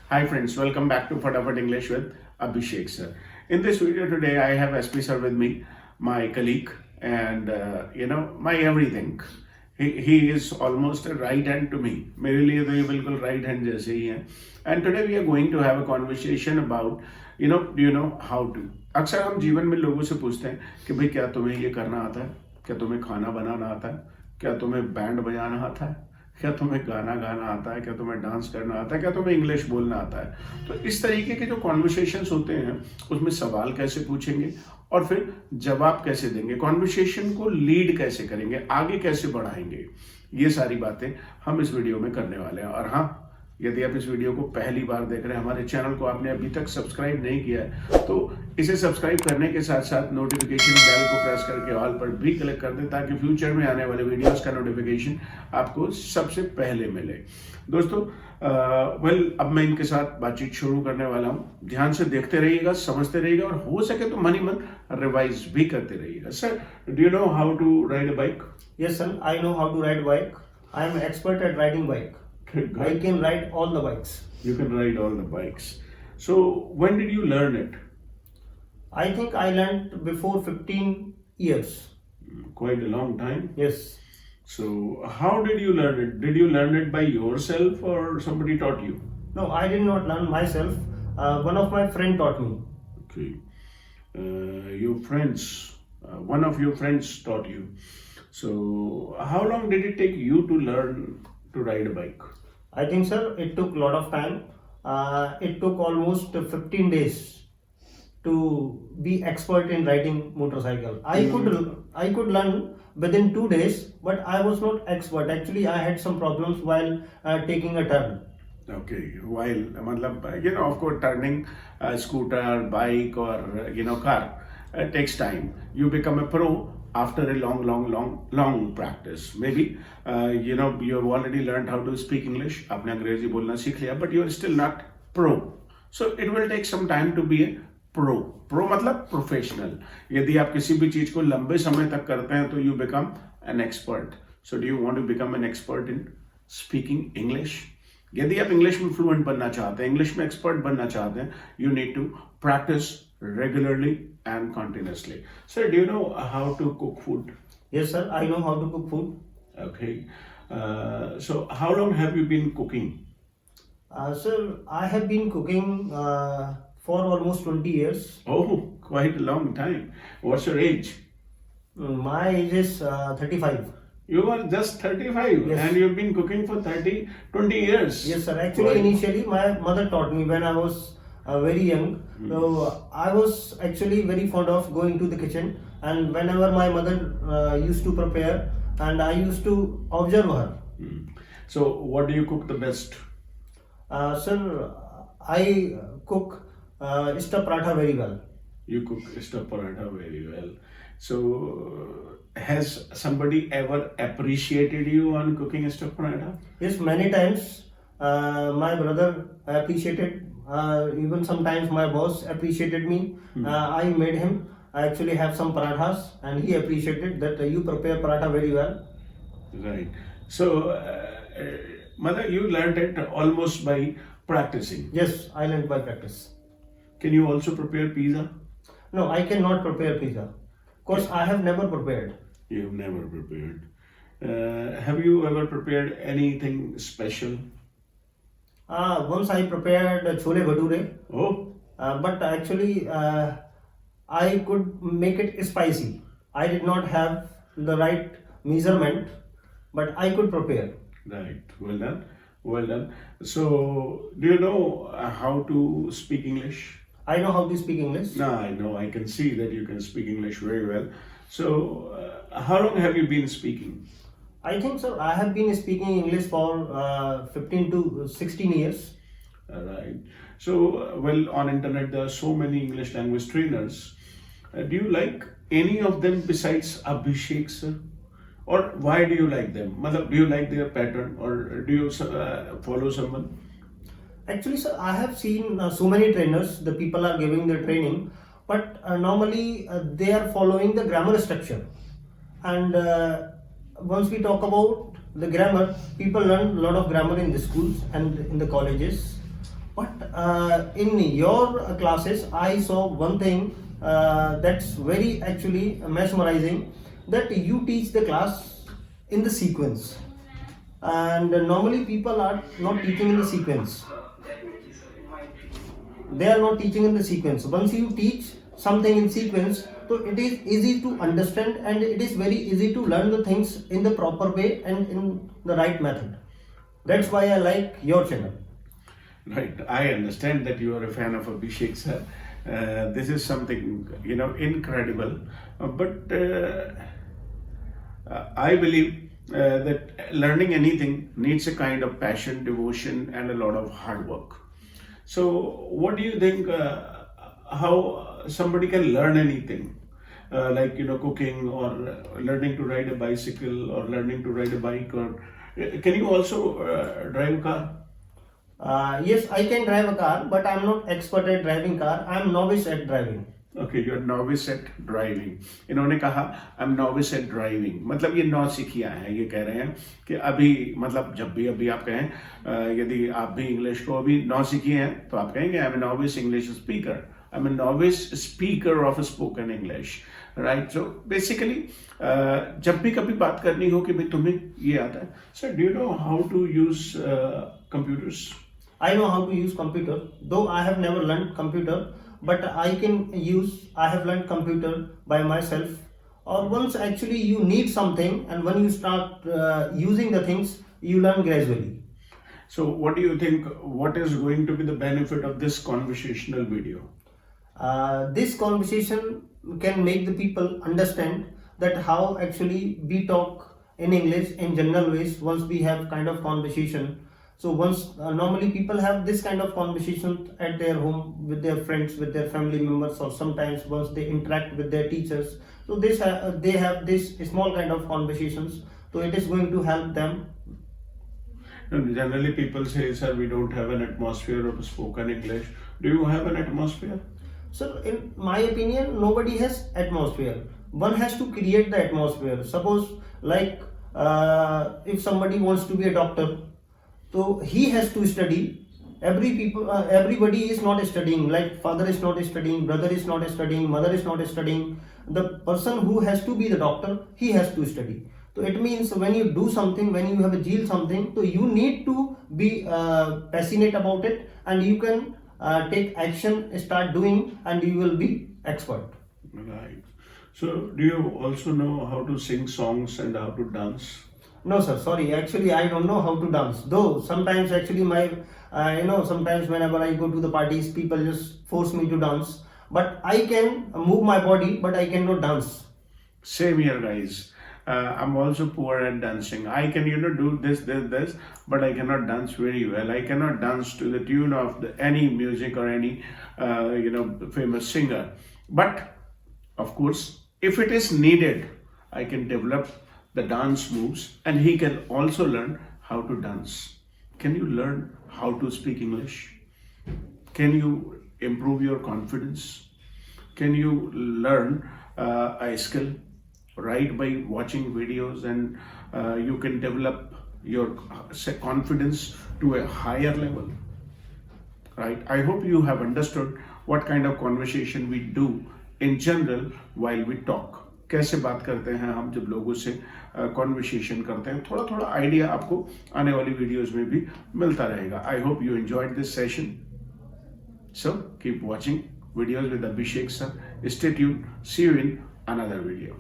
Hi friends, welcome back to Fatafat English with Abhishek sir. In this video today, I have SP sir with me, my colleague, and my everything. He is almost a right hand to me. मेरे लिए तो ये बिल्कुल right hand जैसे ही है. And today we are going to have a conversation about, do you know how to? अक्सर हम जीवन में लोगों से पूछते हैं कि भाई क्या तुम्हें ये करना आता है? क्या तुम्हें खाना बनाना आता है? क्या तुम्हें बैंड बजाना आता है? क्या तुम्हें गाना गाना आता है? क्या तुम्हें डांस करना आता है? क्या तुम्हें इंग्लिश बोलना आता है? तो इस तरीके के जो कॉन्वर्सेशंस होते हैं उसमें सवाल कैसे पूछेंगे और फिर जवाब कैसे देंगे, कॉन्वर्सेशन को लीड कैसे करेंगे, आगे कैसे बढ़ाएंगे, ये सारी बातें हम इस वीडियो में करने वाले हैं। और हाँ, यदि आप इस वीडियो को पहली बार देख रहे हैं, हमारे चैनल को आपने अभी तक सब्सक्राइब नहीं किया है तो इसे सब्सक्राइब करने के साथ साथ नोटिफिकेशन बेल को प्रेस करके ऑल पर भी क्लिक कर दें ताकि फ्यूचर में आने वाले वीडियोस का नोटिफिकेशन आपको सबसे पहले मिले। दोस्तों अब मैं इनके साथ बातचीत शुरू करने वाला हूँ। ध्यान से देखते रहिएगा, समझते रहिएगा और हो सके तो मन ही मन रिवाइज भी करते रहिएगा। Sir, do you know how to ride a bike? Yes, sir. I know how to ride bike. I am expert at riding bike. I can ride all the bikes. You can ride all the bikes. So when did you learn it? I think I learned before 15 years. Quite a long time. Yes. So how did you learn it? Did you learn it by yourself or somebody taught you? No, I did not learn myself. One of my friend taught me. Okay. Your friends, one of your friends taught you. So how long did it take you to learn to ride a bike? I think, sir, it took a lot of time. It took almost 15 days to be expert in riding motorcycle. I could learn within 2 days, but I was not expert. Actually, I had some problems while taking a turn. Okay, while मतलब of course turning a scooter, bike or car takes time. You become a pro after a long practice. Maybe you have already learned how to speak English. आपने अंग्रेजी बोलना सीख लिया, but you are still not pro. So it will take some time to be a pro. Pro मतलब professional. यदि आप किसी भी चीज को लंबे समय तक करते हैं तो you become an expert. So do you want to become an expert in speaking English? यदि आप इंग्लिश में फ्लुएंट बनना चाहते हैं, इंग्लिश में एक्सपर्ट बनना चाहते हैं, you need to practice regularly and continuously. Sir, do you know how to cook food? Yes, sir, I know how to cook food. Okay. So how long have you been cooking? Sir, I have been cooking for almost 20 years. Oh, quite a long time. What's your age? My age is 35. You are just 35 Yes. and you've been cooking for 20 years. Yes, sir. Actually, Right. initially my mother taught me when I was very young. So I was actually very fond of going to the kitchen, and whenever my mother used to prepare, and I used to observe her. So what do you cook the best? Sir, I cook stuffed paratha very well. You cook stuffed paratha very well. So has somebody ever appreciated you on cooking stuffed paratha? Yes, many times my brother appreciated. Even sometimes my boss appreciated me. I made him actually have some parathas, and he appreciated that you prepare paratha very well. Right. So, mother, you learned it almost by practicing. Yes, I learned by practice. Can you also prepare pizza? No, I cannot prepare pizza because I have never prepared. You have never prepared. Have you ever prepared anything special? Once I prepared chole bhature, Oh, but actually I could make it spicy. I did not have the right measurement, but I could prepare. right. Well done. Well done. So, do you know how to speak English? I know how to speak English. No, I know. I can see that you can speak English very well. So, how long have you been speaking? I think, sir, I have been speaking English for 15 to 16 years. Right. So, well, on internet there are so many English language trainers. Do you like any of them besides Abhishek sir? Or why do you like them? Matlab, do you like their pattern or do you follow someone? Actually, sir, I have seen so many trainers. The people are giving the training, but normally they are following the grammar structure. And once we talk about the grammar, people learn a lot of grammar in the schools and in the colleges. But in your classes, I saw one thing that's very actually mesmerizing, that you teach the class in the sequence, and normally people are not teaching in the sequence. They are not teaching in the sequence. Once you teach something in sequence, so it is easy to understand and it is very easy to learn the things in the proper way and in the right method. That's why I like your channel. Right, I understand that you are a fan of Abhishek sir. This is something incredible, but I believe that learning anything needs a kind of passion, devotion, and a lot of hard work. So, what do you think? How somebody can learn anything, like cooking or learning to ride a bicycle or learning to ride a bike, or can you also drive a car? Yes, I can drive a car, but I'm not expert at driving car. I'm novice at driving. Okay you are novice at driving. इन्होंने कहा I am novice at driving, मतलब ये नौसिखिया है. ये कह रहे हैं कि अभी मतलब जब भी अभी आप कहें यदि आप भी इंग्लिश को अभी नौसिखिए हैं तो आप कहेंगे I am a novice English speaker, I am a novice speaker of spoken English. Right, so basically जब भी कभी बात करनी हो कि भाई तुम्हें ये आता है, sir do you know how to use computers? I know how to use computer, though I have never learned computer, but I have learned computer by myself. Or once actually you need something, and when you start using the things, you learn gradually. So what do you think, what is going to be the benefit of this conversational video? This conversation can make the people understand that how actually we talk in English in general ways once we have kind of conversation. So once normally people have this kind of conversation at their home with their friends, with their family members, or sometimes once they interact with their teachers. So they have this small kind of conversations. So it is going to help them. Generally people say, sir, we don't have an atmosphere of spoken English. Do you have an atmosphere? So in my opinion, nobody has atmosphere. One has to create the atmosphere. Suppose like if somebody wants to be a doctor, so he has to study. Everybody is not studying. Like father is not studying, brother is not studying, mother is not studying. The person who has to be the doctor, he has to study. So it means when you do something, when you have a zeal something, so you need to be passionate about it, and you can take action, start doing, and you will be expert. Right. So do you also know how to sing songs and how to dance? No sir, sorry, actually I don't know how to dance, though sometimes actually my sometimes whenever I go to the parties, people just force me to dance, but I can move my body, but I cannot dance. Same here guys. I'm also poor at dancing. I can do this, but I cannot dance very well. I cannot dance to the tune of any music or any famous singer. But of course, if it is needed, I can develop the dance moves, and he can also learn how to dance. Can you learn how to speak English? Can you improve your confidence? Can you learn a skill right by watching videos, and you can develop your confidence to a higher level? Right, I hope you have understood what kind of conversation we do in general while we talk. कैसे बात करते हैं हम जब लोगों से conversation करते हैं, थोड़ा थोड़ा आइडिया आपको आने वाली वीडियोस में भी मिलता रहेगा. I hope you enjoyed this session. So keep watching videos with Abhishek sir. Stay tuned. See you in another video.